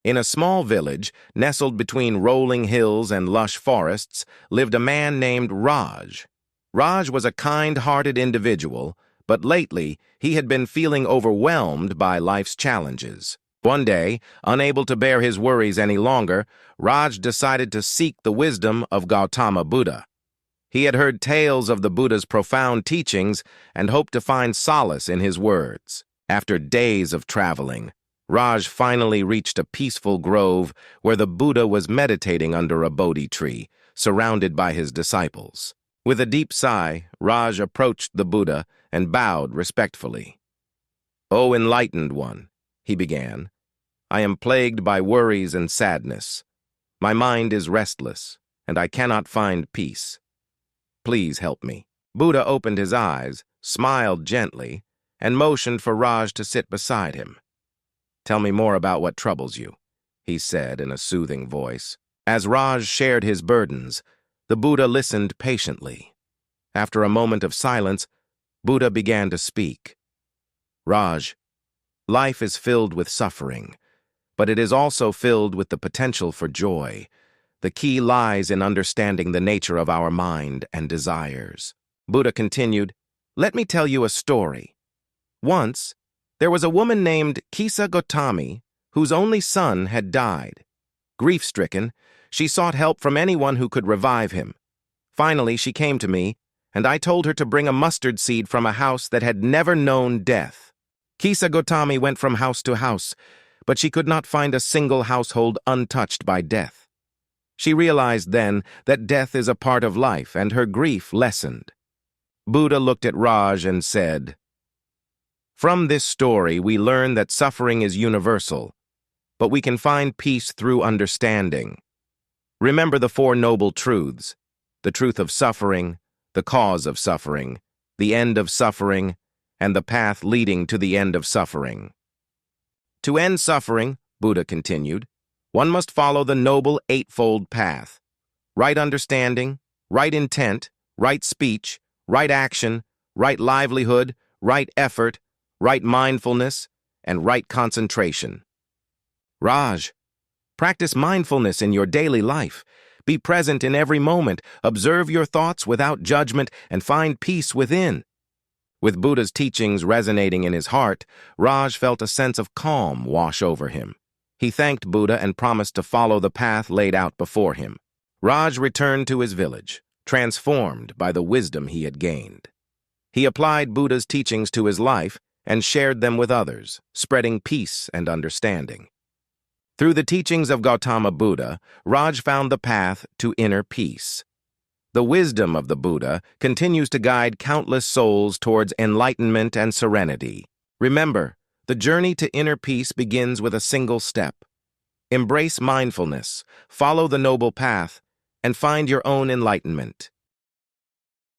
In a small village, nestled between rolling hills and lush forests, lived a man named Raj. Raj was a kind-hearted individual, but lately he had been feeling overwhelmed by life's challenges. One day, unable to bear his worries any longer, Raj decided to seek the wisdom of Gautama Buddha. He had heard tales of the Buddha's profound teachings and hoped to find solace in his words. After days of traveling, Raj finally reached a peaceful grove where the Buddha was meditating under a Bodhi tree, surrounded by his disciples. With a deep sigh, Raj approached the Buddha and bowed respectfully. "O enlightened one," he began, "I am plagued by worries and sadness. My mind is restless, and I cannot find peace. Please help me." Buddha opened his eyes, smiled gently, and motioned for Raj to sit beside him. "Tell me more about what troubles you," he said in a soothing voice. As Raj shared his burdens, the Buddha listened patiently. After a moment of silence, Buddha began to speak. "Raj, life is filled with suffering, but it is also filled with the potential for joy. The key lies in understanding the nature of our mind and desires." Buddha continued, "Let me tell you a story. Once, there was a woman named Kisa Gotami whose only son had died. Grief-stricken, she sought help from anyone who could revive him. Finally, she came to me, and I told her to bring a mustard seed from a house that had never known death. Kisa Gotami went from house to house, but she could not find a single household untouched by death. She realized then that death is a part of life, and her grief lessened." Buddha looked at Raj and said, "From this story, we learn that suffering is universal, but we can find peace through understanding. Remember the Four Noble Truths: the truth of suffering, the cause of suffering, the end of suffering, and the path leading to the end of suffering. To end suffering," Buddha continued, "one must follow the Noble Eightfold Path: right understanding, right intent, right speech, right action, right livelihood, right effort, right mindfulness, and right concentration." Raj, practice mindfulness in your daily life. Be present in every moment, observe your thoughts without judgment, and find peace within. With Buddha's teachings resonating in his heart, Raj felt a sense of calm wash over him. He thanked Buddha and promised to follow the path laid out before him. Raj returned to his village, transformed by the wisdom he had gained. He applied Buddha's teachings to his life and shared them with others, spreading peace and understanding. Through the teachings of Gautama Buddha, Raj found the path to inner peace. The wisdom of the Buddha continues to guide countless souls towards enlightenment and serenity. Remember, the journey to inner peace begins with a single step. Embrace mindfulness, follow the noble path, and find your own enlightenment.